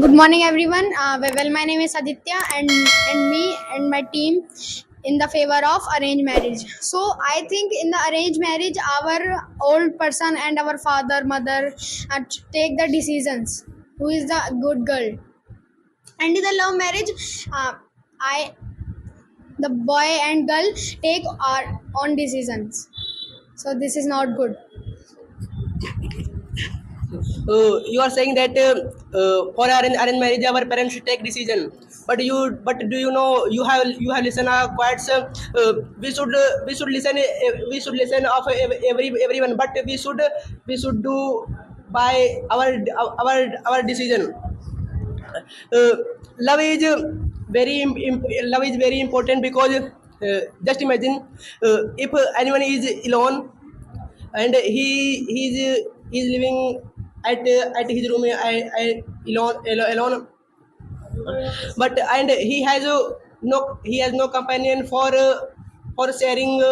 Good morning, everyone. My name is Aditya, and me and my team in the favor of arranged marriage. So I think in the arranged marriage, our old person and our father, mother take the decisions. Who is the good girl? And in the love marriage, I the boy and girl take our own decisions. So this is not good. You are saying that for arranged marriage our parents should take decision, but do you know you have listened quite we should listen of everyone, but we should do by our decision. uh, love is love is very important because just imagine if anyone is alone and he's living at his room alone, but and he has no companion for sharing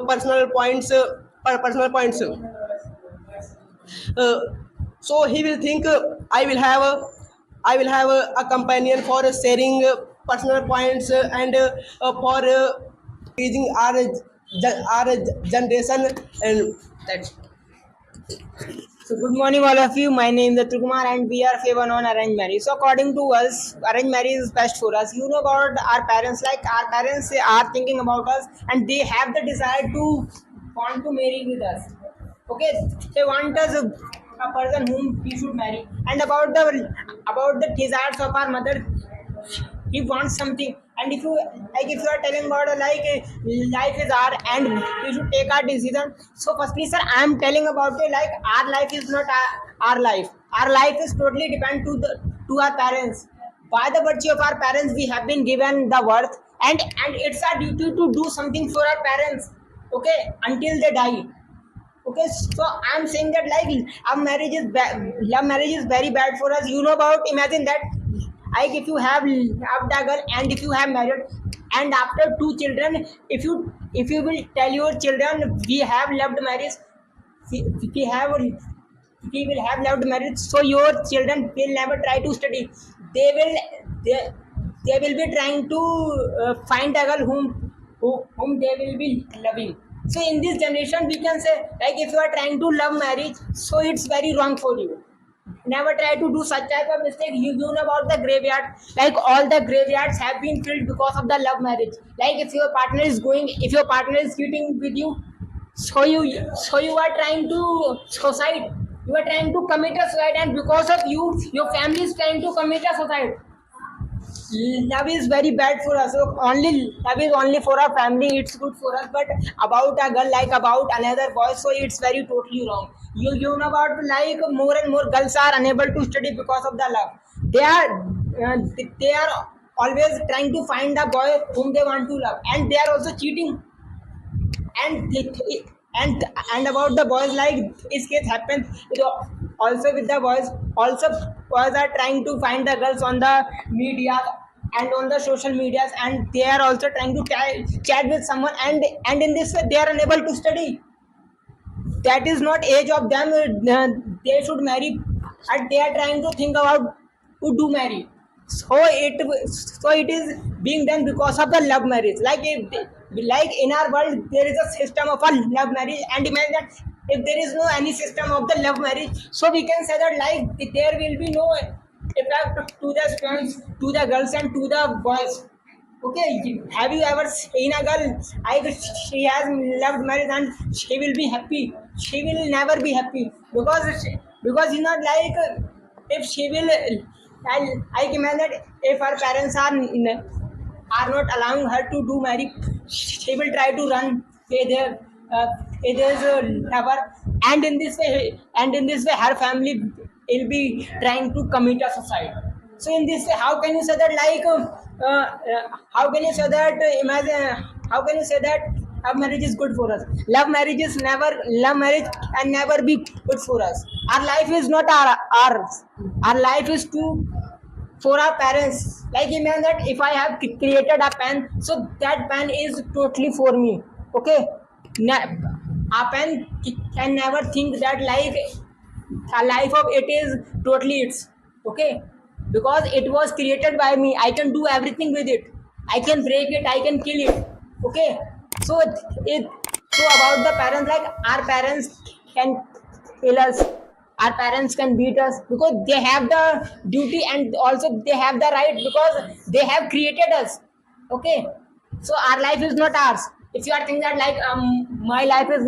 personal points personal points. uh, so he will think I will have a companion for sharing personal points for increasing our generation, and that's. So good morning, all of you. My name is Kumar, and we are favor on arranged marriage. So according to us, arranged marriage is best for us. You know about our parents, like our parents are thinking about us, and they have the desire to want to marry with us. Okay, they want us a person whom we should marry, and about the desires of our mother, he wants something. And if you are telling about life is our and we should take our decision. So firstly, sir, I am telling about it like our life is not our life. Our life is totally depend to our parents. By the virtue of our parents we have been given the worth, and it's our duty to do something for our parents, okay, until they die. Okay, so I'm saying that our marriage is love marriage is very bad for us. You know about, imagine that, like if you have loved a girl and if you have married, and after two children, if you will tell your children we have loved marriage, we, we have we will have loved marriage, so your children will never try to study. They will they, they will be trying to find a girl whom they will be loving. So in this generation we can say, like if you are trying to love marriage, so it's very wrong for you. Never try to do such type of mistake. You know about the graveyard, like all the graveyards have been filled because of the love marriage. Like if your partner is cheating with you, so you are trying to suicide. You are trying to commit a suicide, and because of you, your family is trying to commit a suicide. Love is very bad for us. So only love is only for our family. It's good for us, but about a girl, like about another boy, so it's very totally wrong. You know about, like more and more girls are unable to study because of the love. They are always trying to find a boy whom they want to love, and they are also cheating. And and about the boys, like this case happens also with the boys. Also, boys are trying to find the girls on the media and on the social medias, and they are also trying to chat with someone, and in this way they are unable to study. That is not age of them. They should marry, and they are trying to think about who do marry. So it is being done because of the love marriage. Like in our world there is a system of a love marriage, and imagine that if there is no any system of the love marriage, so we can say that like there will be no effect to the students, to the girls and to the boys. Okay, have you ever seen a girl? She has loved marriage and she will be happy. She will never be happy because you know, like if she will, I imagine that if her parents are not allowing her to do marry, she will try to run with his lover, and in this way her family will be trying to commit a suicide. So in this way, how can you say that, how can you say that, imagine, how can you say that love marriage is good for us? Love marriage can never be good for us. Our life is not ours. Our life is to for our parents. Like imagine that if I have created a pen, so that pen is totally for me. Okay, a pen can never think that like a life of it is totally its. Okay, because it was created by me. I can do everything with it. I can break it, I can kill it. Okay. So it so about the parents, like our parents can kill us, our parents can beat us because they have the duty and also they have the right because they have created us. Okay. So our life is not ours. If you are thinking that like my life is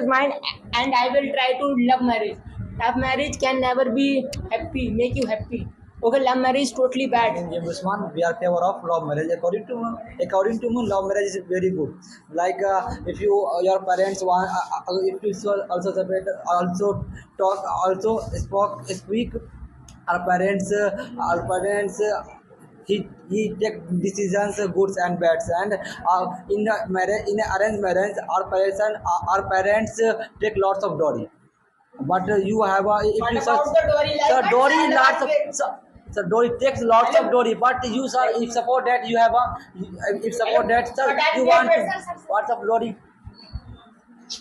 mine and I will try to love marriage. Love marriage can never be happy, make you happy. Okay, love marriage is totally bad. In James Usman, we are favor of love marriage. According to me, love marriage is very good. Like if you your parents want, if you also separate, also talk, also speak. Our parents. He take decisions goods and bads and in a marriage in a arranged marriage our parents take lots of dowry but you have a if What you about the dowry? Like, so what dowry kind of lots of marriage? so dowry takes lots of dowry but you sir if support that you have a if support that sir But I you pay want to better. what's of dowry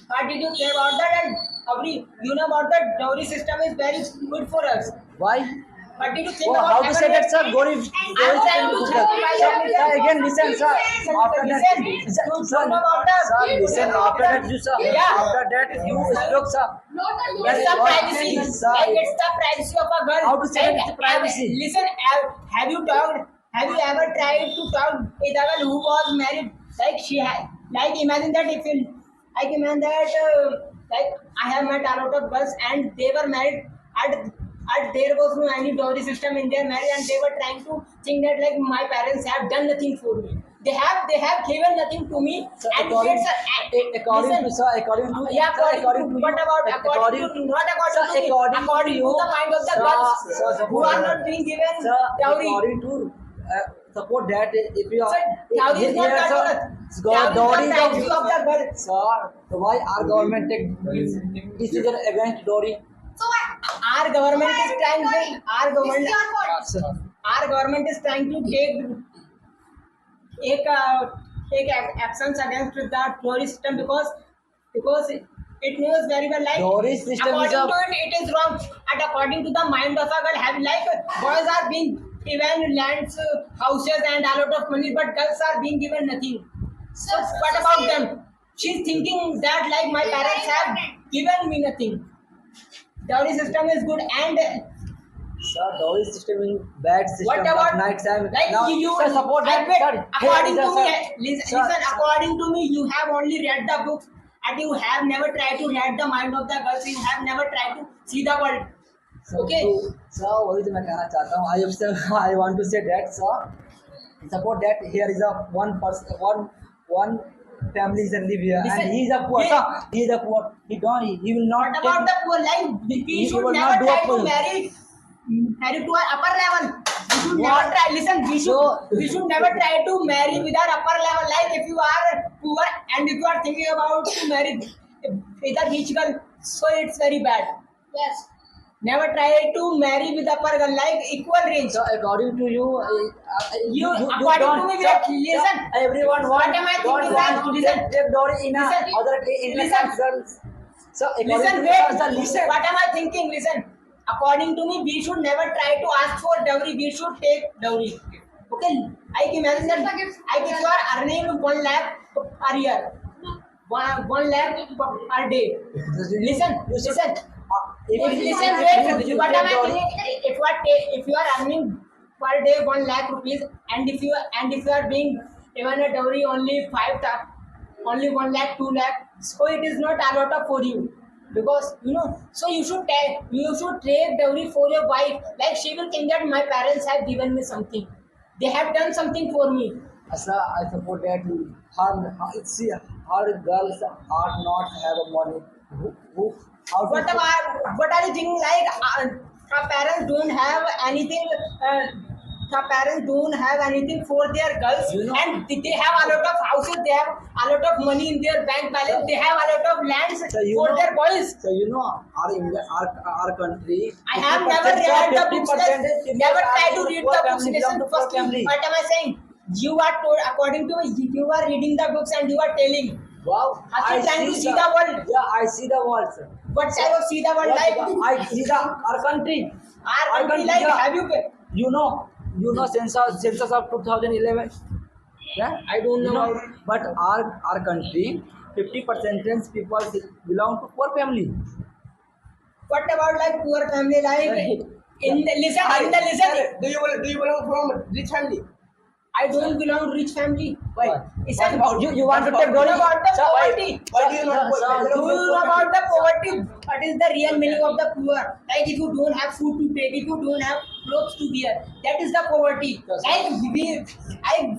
What did you say about that? And Avri, you know about that dowry system is very good for us. why What did you think oh, about how to say that sir dowry I'm trying to justify sir, that. sir again listen sir after that Listen, sir, you know about that? sir listen after that you sir Yeah. after that you spoke sir It's the privacy. Sir. Like it's the privacy of a girl. How to say like, it's privacy? Listen, have you talked? Have you ever tried to talk with a girl who was married? Like she had, like imagine that if you, like imagine that, like I have met a lot of girls and they were married and there was no any dowry system in their marriage and they were trying to think that like my parents have done nothing for me. They have given nothing to me Sir, and according, it's according listen, to sir, according to yeah, sir, according to, what about according to not according sir, to me, according to the mind of the sir, girls sir, who are not being given sir, dowry. according to support that if you are Sir, dowry is not here, dowry. sir, Dowry is the dowry privacy of the girl. sir, so why our government take decision against dowry? Our government is trying to Sir, our government is trying to take actions against the dowry system because it knows very well like dowry system is according a to it is wrong and according to the mind of a girl have like boys are being given lands houses and a lot of money but girls are being given nothing. So what about them? She's thinking that like my parents have given me nothing. Dowry system is good and sir, dowry system is bad system. what about but night time like now, you sir, support that. wait, Sir, according here to is me sir, listen, sir, listen according to me you have only read the books and you have never tried to read the mind of the girls. You have never tried to see the world. Okay. So वही तो मैं कहना चाहता हूँ I want to say that sir support that here is a one family is live here Listen, and he is a poor he- sir he is a poor he will not What about the poor life? We He should will never not do try a to poor- marry to our upper level. We should What? never try. Listen, So- we should never try to marry with our upper level. Like if you are poor and if you are thinking about to marry with a rich girl, so it's very bad. Yes. Never try to marry with upper girl like equal range. so according to you You according don't, to me, sir, listen. everyone What want am I don't thinking want that? to Listen. take dowry in a Listen. other in a Listen. girls so according Listen, to wait. sir, listen What am I thinking? Listen. According to me, we should never try to ask for dowry. We should take dowry. Okay. I can imagine that. If you are earning 1 lakh per year, 1 lakh per day. Listen. Listen. Listen. Wait. What am I thinking? If you are earning per day 1 lakh rupees, and if you are being given a dowry only 1 lakh, 2 lakh, so it is not a lot of for you because so you should take dowry for your wife. Like she will think that my parents have given me something, they have done something for me. sir I support that see her girls are not have a money who how to What are you thinking? Like our parents don't have anything. Our parents don't have anything for their girls, and they have a lot of houses. They have a lot of money in their bank balance. They have a lot of lands So you for know- their boys. So our India, our country. I have never read the books. 50% Never tried to read the books. family, Listen, belong to poor firstly, family. what am I saying? You are told, according to me, you are reading the books and you are telling. Wow, Are you trying to see sir. the world? Yeah, I see the world, sir. what type of see the world like? I see the our country. Our country like, yeah. have you? You know census of 2011. Yeah, I don't know You about it. But our country, 50% people belong to poor family. What about like poor family like? In the listen. Do you belong from rich family? I don't belong to rich family. Why? It's What an about you want to take What glory? about the Sir, poverty? Why do you not Do you know about the poverty? What is the real meaning of the poor? Like if you don't have food to take, if you don't have clothes to wear, that is the poverty. Like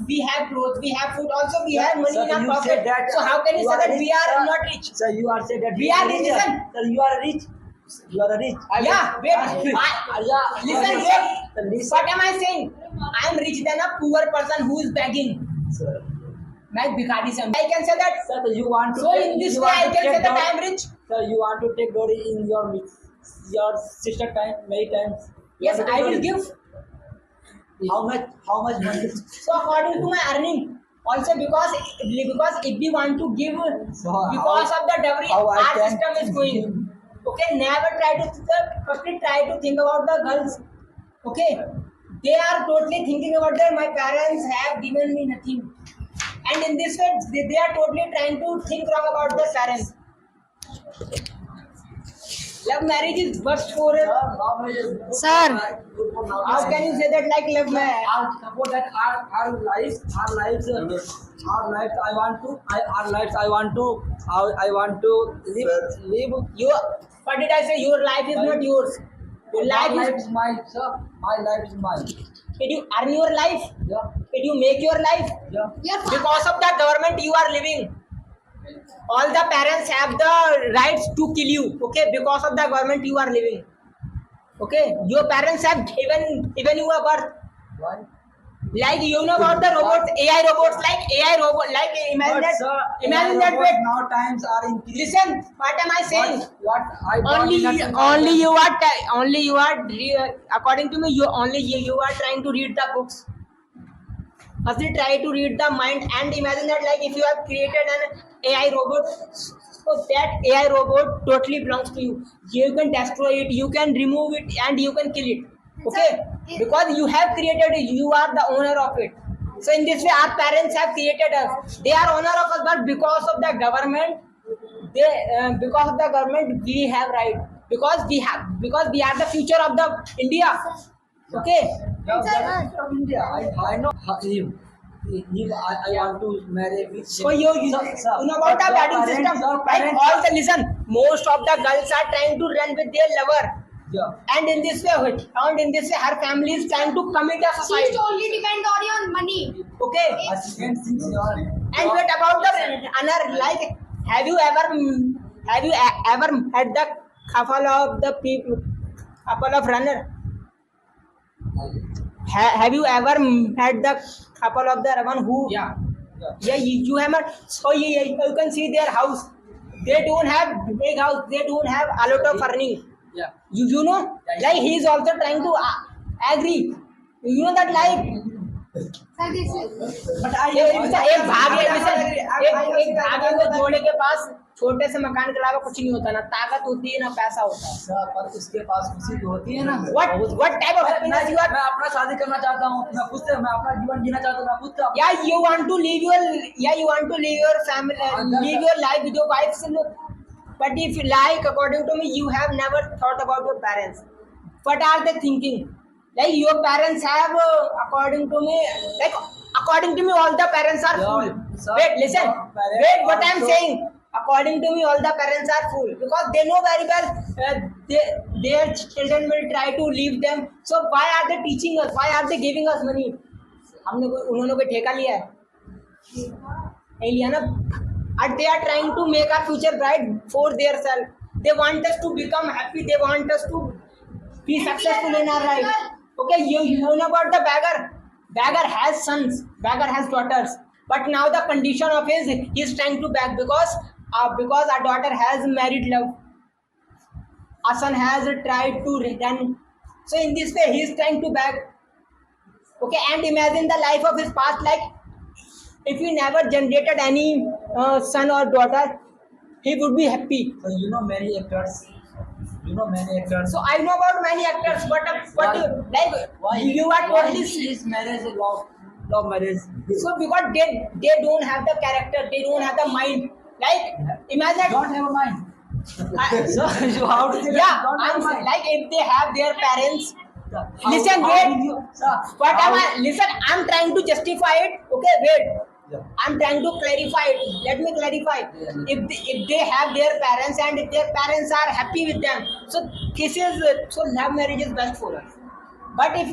we have clothes, we have food, also we have money Sir, in our you pocket. said that So how can you say that we rich, are sir. not rich? Sir, you are said that We are rich, Sir, listen. Sir, you are rich. You are rich. Yeah, wait. Listen, wait. Listen. What am I saying? I am rich than a poor person who is begging. Sir, मैं भिखारी से I can say that. sir, you want to So take, in this you way want I to can say take that glory- I am rich. Sir, you want to take glory in your sister time many times. You Yes, want to take I will glory. give. How much money? So according to my earning, also because if we want to give So because of the dowry, how I our can system is going. Okay, never try to firstly try to think about the girls. Okay, they are totally thinking about that my parents have given me nothing, and in this way they are totally trying to think wrong about the parents. Love marriage is worst for it. Sir. How can you say that like love marriage? I'll support that our lives. I want to live. You, what did I say? Your life is not yours. Your My life life is. is mine, sir. My life is mine. Did you earn your life? Yeah, Did you make your life? yeah. Because of the government you are living. All the parents have the rights to kill you. Okay, because of the government you are living. Okay, your parents have given you a birth. Why? Like you know about the robots, AI robots, like imagine But, that. sir, Imagine AI that. robots Wait, now times are increasing. listen. What am I saying? What I bought Only nothing about only them. you are according to me you are trying to read the books. Firstly try to read the mind and imagine that like if you have created an AI robot, so that AI robot totally belongs to you. You can destroy it, you can remove it, and you can kill it. Okay, because you have created it, you are the owner of it. So in this way our parents have created us, they are owner of us, but because of the government because of the government we have right, because we are the future of the India. Okay, Yeah, that's from India. I know him. I want to marry with him. so you know about the wedding system, like all the listen, most of the girls are trying to run with their lover, Yeah. and in this way her family is trying to commit a She's suicide. only depend on your money. Okay, Assistant since you are. and what about the another, like have you ever had the couple of the people, couple of runner? Have you ever had the couple of the one who? Yeah, you have not. So you can see their house. They don't have big house. They don't have a lot of earning. Yeah. You know, like he is also trying to agree. You know that like Sir, this is But I एक भाग है वो जोड़े के पास छोटे से मकान के अलावा कुछ नहीं होता, ना ताकत होती है ना पैसा होता है. पर उसके पास खुशी तो होती है ना. What type of happiness you are? मैं अपना शादी करना चाहता हूँ. मैं खुद से मैं अपना जीवन जीना चाहता हूँ. मैं खुद से Yeah, you want to live your family, live your life with your wife. But if you like, according to me, you have never thought about your parents. What are they thinking? Like your parents have, according to me, all the parents are fool. sir, Wait, listen. your parents Wait, what I am also- saying. According to me, all the parents are fool because they know very well their children will try to leave them. So why are they teaching us? Why are they giving us money? उन्होंने कोई ठेका लिया है? नहीं लिया ना. And they are trying to make our future bright for their self. They want us to become happy. They want us to be successful in our life. Okay, you know about the beggar. Beggar has sons. Beggar has daughters. But now the condition of his, he is trying to beg because our daughter has married love. Our son has tried to return. So in this way, he is trying to beg. Okay, and imagine the life of his past. Like if he never generated any son or daughter, he would be happy. So you know many actors. You know many actors. So I know about many actors, but Why? you are totally. Is marriage a love marriage? So because they don't have the character, they don't have the mind. Like imagine. Don't have a mind. I- So you how to say that? yeah, Don't have I'm a mind. like if they have their parents. How- Listen, how wait. will you- sir, What am how- I? Listen, I'm trying to justify it. Okay, wait. Yeah. I'm trying to clarify it. Let me clarify. Yeah. If they have their parents and if their parents are happy with them, so this is so love marriage is best for us. But if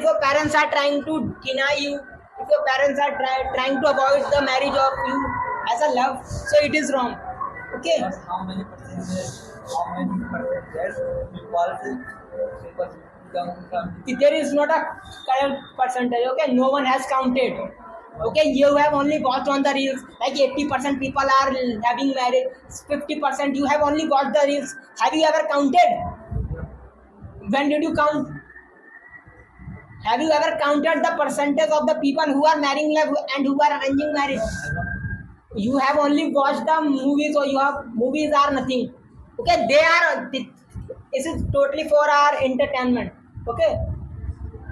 your parents are trying to deny you, if your parents are trying to avoid the marriage of you as a love, so it is wrong. Okay. That's how many percentage? How many percentage people come? There is not a current percentage. Okay, no one has counted. Okay, you have only watched on the reels. Like 80% people are having marriage. 50% you have only watched the reels. Have you ever counted? When did you count? Have you ever counted the percentage of the people who are marrying love and who are arranging marriage? You have only watched the movies, or you have movies are nothing. Okay, this is totally for our entertainment. Okay.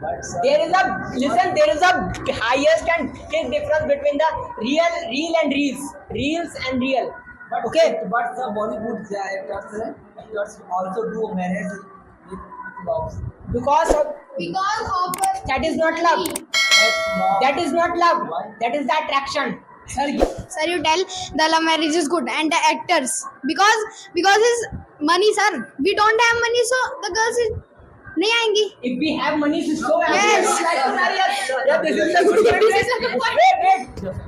But sir, There is a highest and big difference between the real and reels and real. but Okay, but the Bollywood actors also do marriage with love. because Because of that is not love. That's not. That is not love. That is the attraction. Sir, you tell the love marriage is good and the actors because his money, sir. We don't have money, so the girls is नहीं आएंगी. If we have money to show, Yes. like to marry us. Yeah, this is the good This is the good point. Wait.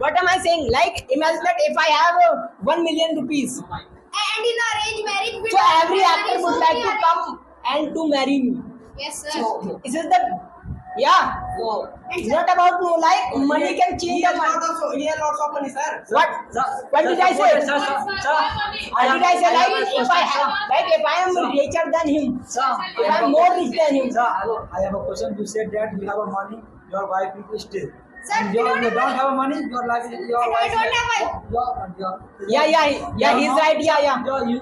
What am I saying? Like imagine that if I have 1 million rupees, And in arranged marriage, we so don't every have actor money, would so like we to are- come and to marry me. Yes, sir. So this is the it's not about no like money can change the mind. He has lots of money, sir. What did I say? Sir, What did I say? Like if I have, like if I am richer than him, if I am more rich than him, Sir, hello, I have a question. You said that you have a money, your wife will stay. Sir, And we you don't don't have have a money, your life, your I wife. don't have wife. yeah, he's right. Yeah. You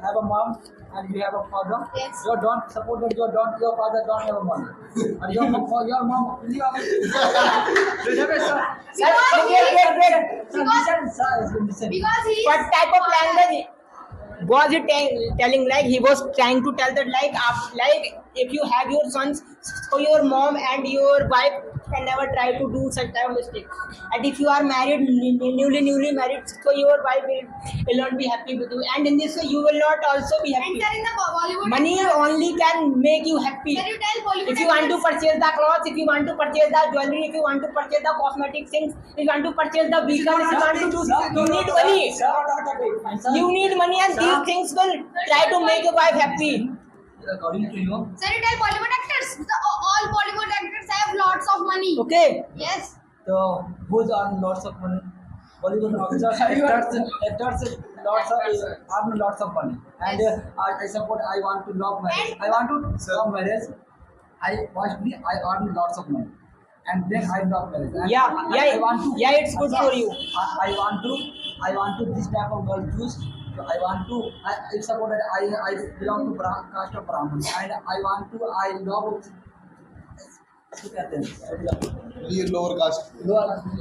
have a mom and you have a father. Yes. You don't support that. Your father don't have a money. And your mom. You have Sir, wait. listen. Because he is What type of language was he telling? Like he was trying to tell that like if you have your sons, so your mom and your wife can never try to do such type of mistake. And if you are married, newly married, so your wife will not be happy with you. And in this way, you will not also be and happy. sir in the Bollywood. Money only can make you happy. Sir, you tell Bollywood. If you want to actors- purchase the clothes, if you want to purchase the jewelry, if you want to purchase the cosmetic things, if you want to purchase the vehicle, if you want to do, you need money. You need money, and these things will try to make your wife happy. According to you, Sir, you tell Bollywood actors. All Bollywood actors have lots of money. Okay. Yes. so who's earn lots of money? Bollywood actors earn lots of money. And I support. I want to love marriage. I want to love marriage. I earn lots of money, and then I love marriage. And I want to. It's good for you. I want to this type of girl choose. I support that I belong to caste of Brahman, and I love. Look at them. Be lower caste.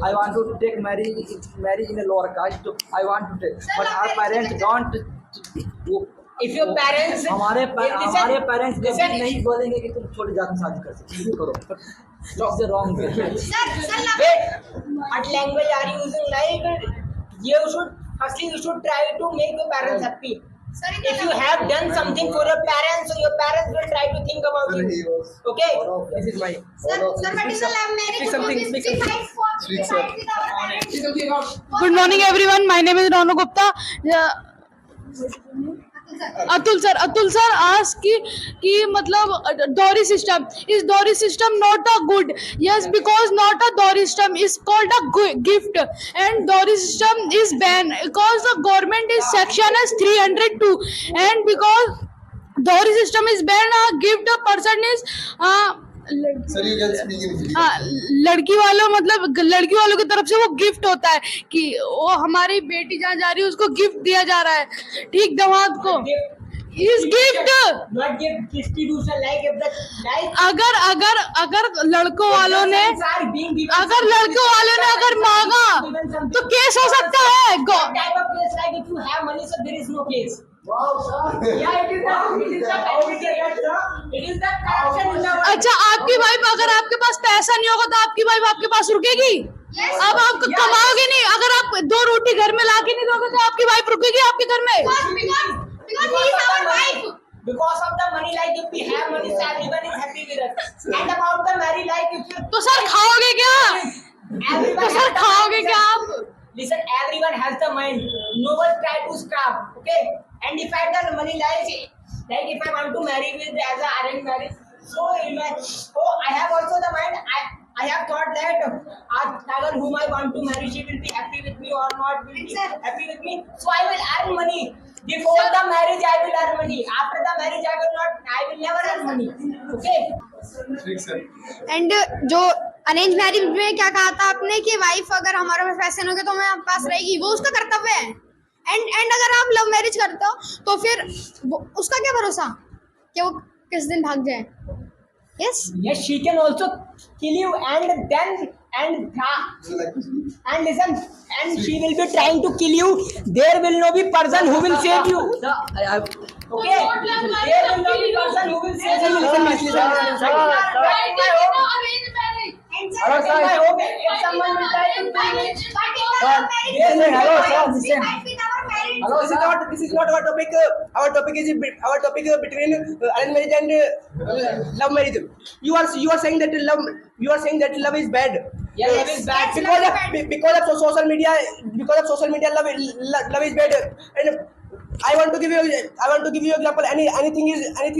I want to take marry in a lower caste. I want to take, but our parents don't. If your parents, हमारे parents कभी listen. नहीं बोलेंगे कि तुम छोटी जात में शादी कर सकते हो करो. It's wrong. Sir, love. Wait, what language are you using? Like you should try to make your parents happy. Sir, in the If you love- have done something for your parents, so your parents will try to think about Sir, you. he was. Okay. This is my. Sir, but in the love marriage, Speak something, we speak something. fight for Speak, fight sir. with our parents. Good morning everyone, my name is Ranu Gupta. Atul sir asked कि मतलब dowry system not a good. Yes, because not a dowry system is called a gift, and dowry system is banned because the government is section as 302, and because dowry system is banned, a gift a person is Sir, you can speak in Hindi. हाँ, लड़की वालों मतलब लड़की वालों की तरफ से वो गिफ्ट होता है कि वो हमारी बेटी जहाँ जा रही है उसको गिफ्ट दिया जा रहा है, ठीक, दामाद को इस gift. not give distribution like if the like अगर अगर अगर लड़कों वालों ने are being given अगर लड़कों वालों ने अगर मांगा तो केस हो सकता है। type of case like if you have money so there is no case. Yeah, it is the corruption in the अच्छा, आपकी वाइफ अगर आपके पास पैसा नहीं होगा तो आपकी वाइफ आपके पास रुकेगी? अब आप कमाओगे नहीं, अगर आप 2 रोटी घर में लाके नहीं दोगे तो आपकी वाइफ रुकेगी आपके घर में? because of the money like if we have money so everyone is happy with us and about the marry like if you तो सर खाओगे क्या? everyone तो सर खाओगे क्या आप? listen everyone has the mind no one try to starve okay and if I have the money like if I want to marry with as a arranged marriage so I have also the mind I have thought that Nagar whom I want to marry she will be happy with me or not will be happy with me so I will earn money before the marriage I will earn money after the marriage I will never earn money okay ठीक sir. And जो arrange marriage में क्या कहा था आपने कि wife अगर हमारे पास पैसे नहीं होंगे तो हमारे पास रहेगी, वो उसका कर्तव्य है। एंड अगर आप लव मैरिज करते हो तो फिर उसका क्या भरोसा कि वो किस दिन भाग जाए? Yes yes she can also kill you and listen and she will be trying to kill you there will no be person who will save you okay there will no be person who will save you Hello, sir. I hope if someone will try to kill me Hello, sir. Listen. Hello, This is sir. not. This is not our topic. Our topic is between arranged marriage and love marriage. You are saying that love. You are saying that love is bad. yeah love is bad Because of social media. Because of social media, love is bad. And I want to give you example. Anything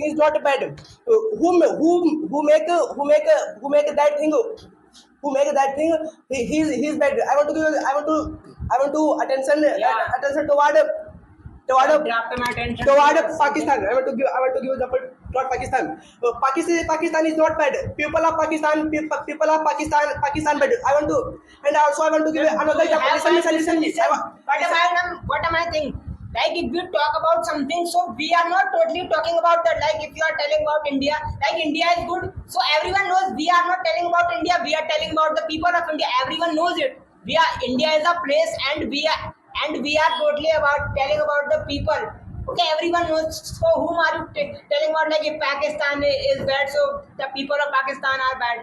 is not bad. Who make that thing? Who make that thing? He's bad. I want to attention toward draft my attention toward Pakistan. I want to give example toward Pakistan. Pakistan is not bad. People of Pakistan bad. I want to give another example. Listen. what am I thinking like if we talk about something so we are not totally talking about that like if you are telling about India like India is good so everyone knows we are not telling about India we are telling about the people of India everyone knows it India is a place and we are totally about telling about the people okay everyone knows so whom are you telling about like if Pakistan is bad so the people of Pakistan are bad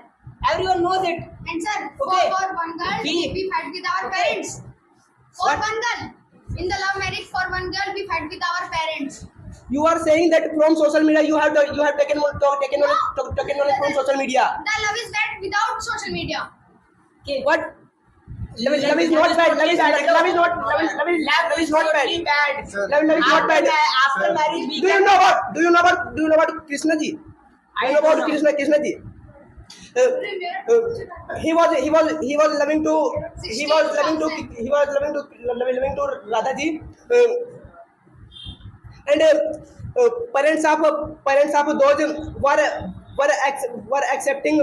everyone knows it And sir, Okay. for one girl, We- we fight with our Okay. parents. For What? one girl, in the love marriage, for one girl, we fight with our parents. You are saying that from social media you have taken knowledge from social media. The love is bad without social media. okay What? Love is not bad. Love is not bad. Love is not bad. Love is not bad. after marriage we Do you know about Krishna ji? I You know about don't know. Krishna ji? He was loving to Radha ji, and parents of those were accepting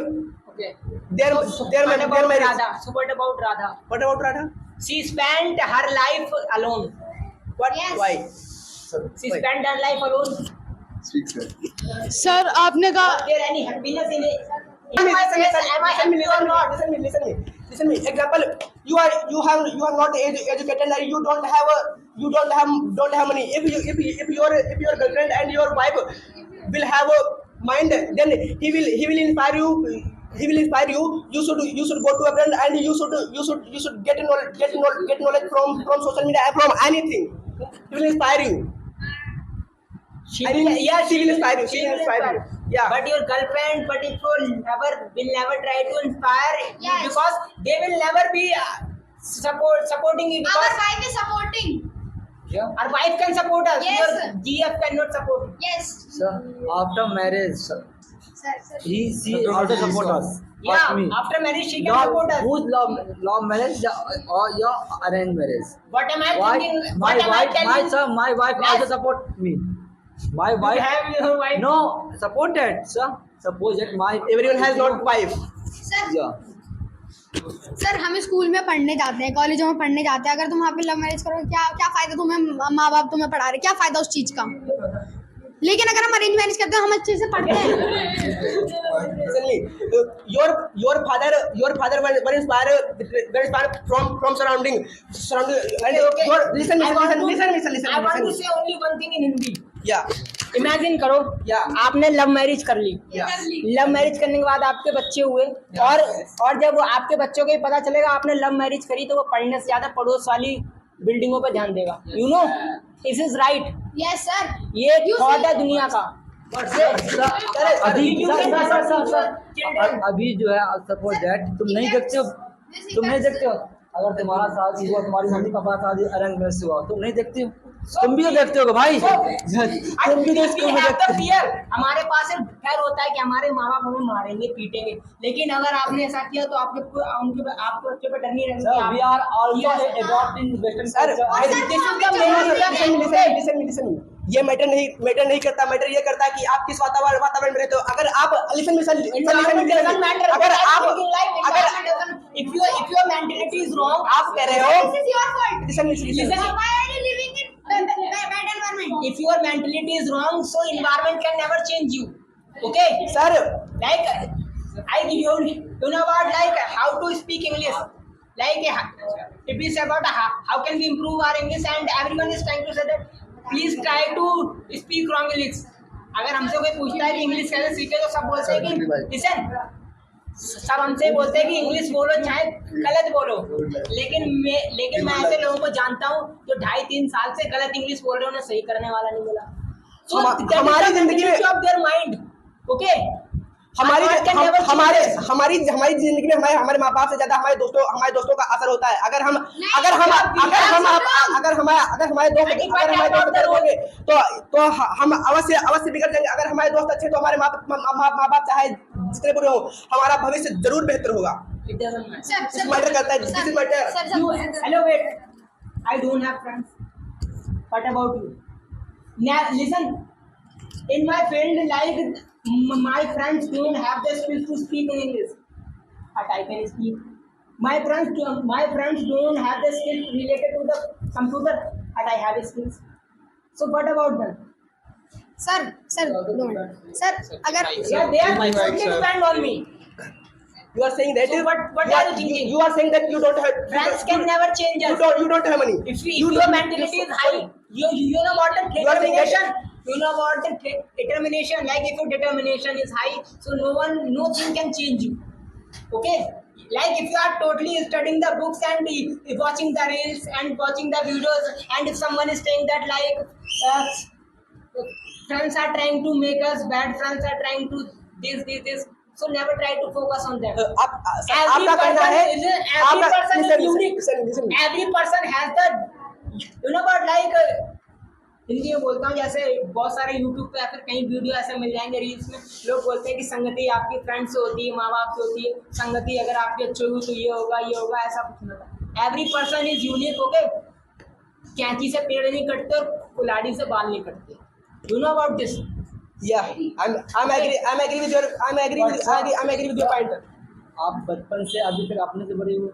okay their what about marriage. Radha so what about Radha What about Radha? she spent her life alone What? Yes. Why? she Why? spent her life alone Speak, sir. Sir आपने कहा is there any happiness in it Listen am I happy or not Listen me. Example, you are not educated and you don't have money. If your girlfriend and your wife will have a mind, then he will inspire you. He will inspire you. You should go to a friend and you should get knowledge from social media, from anything. He will inspire you. she I will mean, yeah she will inspire you. She will inspire you. Yeah. but your girlfriend but if you will never try to inspire you Yes. because they will never be supporting you Our because wife is supporting. our wife can support us Yes. your GF cannot support Yes. Sir, after marriage, Sir. she also support us. yeah Ask me. after marriage she can Your, support us whose love marriage or your arranged marriage? what am I Why? thinking My what am I wife, telling my wife Yes. also support me. My you wife, have your wife no, supported, sir. suppose that my Everyone has not wife. Sir yeah. Sir हम school में पढ़ने जाते हैं, कॉलेजों में पढ़ने जाते हैं, अगर तुम वहाँ पे लव मैरिज करो क्या क्या फायदा, तुम्हें माँ बाप तुम्हें पढ़ा रहे, क्या फायदा उस चीज का। लेकिन अगर हम अरेंज मैरिज करते हैं हम अच्छे से पढ़ते हैं। Listen me. Your father were inspired from surrounding. And listen. I want to say only one thing in Hindi. Yeah. Imagine करो, आपने लव मैरिज कर ली, लव मैरिज करने के बाद आपके बच्चे हुए, और जब आपके बच्चों को ही पता चलेगा आपने लव मैरिज करी तो वो पढ़ने से ज्यादा पड़ोस वाली बिल्डिंगों पर ध्यान देगा। You know this is right. Yes sir. ये थॉट है दुनिया का। अभी जो है सपोज दैट तुम नहीं देखते हो, अगर तुम्हारा शादी हुआ, तुम्हारी मम्मी पापा का शादी अरेंज मैरिज हुआ, तुम नहीं देखते हो, तुम भी तो देखते हो भाई। तुम भी देखते हो। हमारे पास एक डर होता है कि हमारे माँ बाप हमें मारेंगे पीटेंगे, लेकिन अगर आपने ऐसा किया तो आपके बच्चे पे डर नहीं रहेगा। We are also adopting Western Sir, culture. listen. ये मैटर नहीं करता। मैटर ये करता है कि आप किस वातावरण में रहते हो। अगर आप if your mentality is wrong, आप कह रहे हो, This is your fault. listen. Why are you living in bad environment? if your mentality is wrong, so environment can never change you. Okay, Sir, like I you know about like how to speak English, like if we say about how can we improve our English, and everyone is trying to say that please try to speak wrong English. अगर हमसे कोई पूछता है कि English कैसे सीखे तो सब बोलते हैं कि लिसन, सब हमसे बोलते हैं कि इंग्लिश बोलो चाहे गलत बोलो, लेकिन मैं ऐसे लोगों को जानता हूँ जो 2.5-3 साल से गलत इंग्लिश बोल रहे हैं, उन्हें सही करने वाला नहीं मिला। हमारी जिंदगी में ऑफ देयर माइंड। ओके, हमारी जिंदगी में हमारे माँ बाप से ज्यादा हमारे दोस्तों का असर होता है। अगर हमारे दोस्त होंगे तो हम अवश्य बिगड़ जाएंगे। अगर हमारे दोस्त अच्छे तो हमारे माँ बाप चाहे जितने बुरे हो, हमारा भविष्य जरूर बेहतर होगा। It doesn't matter. Sir, matter करता है, this is matter. Hello, wait. I don't have friends. What about you? Now, listen. In my field, like my friends don't have the skills to speak in English, but I can speak. My friends don't have the skills related to the computer, but I have skills. So what about them? sir, don't. Sir, अगर Yeah, they are totally depend on me. You are saying that So what are you thinking? you are saying that you don't have Friends can never change us. you don't have money. If your mentality is high, you know about the You are saying that- determination. You know about the determination. Like if your determination is high, so nothing can change you. Okay. Like if you are totally studying the books and watching the reels and watching the videos, and if someone is saying that like friends are trying to make us bad, friends are trying to this. So never try to focus on them. आपका कहना है, Every person is unique. listen. Every person has the you know about like Hindi में बोलता हूँ, जैसे बहुत सारे YouTube पे या फिर कहीं वीडियो ऐसे मिल जाएंगे रील्स में, लोग बोलते हैं कि संगति आपकी फ्रेंड से होती है, माँ बाप से होती है, संगति अगर आपकी अच्छी हुई तो ये होगा, ऐसा कुछ नहीं होता। Every person is unique. Okay, कैंची से पेड़ नहीं कटते और कुल्हाड़ी से बाल नहीं कटते। You know about this? Yeah, I'm agree with your point. आप बचपन से अभी तक अपने से बड़े हो,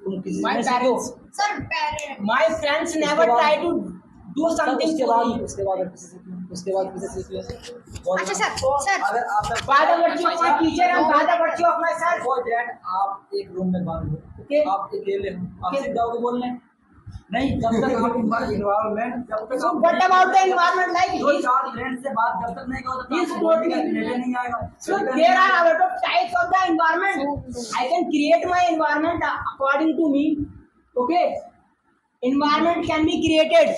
तुम किसी My से सीखो। parents, sir, parents. my friends never try to do something उसके for बाद me. उसके बाद किसी से सीखो। अच्छा सर, अगर आप Father virtue of my teacher and father virtue of my son. For that, आप एक रूम में बंद हो, Okay. आप अकेले हो, आप सीख जाओगे बोलने नहीं, जब तक आप इन्वायरमेंट, जब तक So what about the environment? Like दो चार फ्रेंड से बात जब तक नहीं करो, He's आपको बॉडी का totally- रिलेशन नहीं आएगा। So there are a lot of types of the environment. I can create my environment according to me. Okay, environment can be created.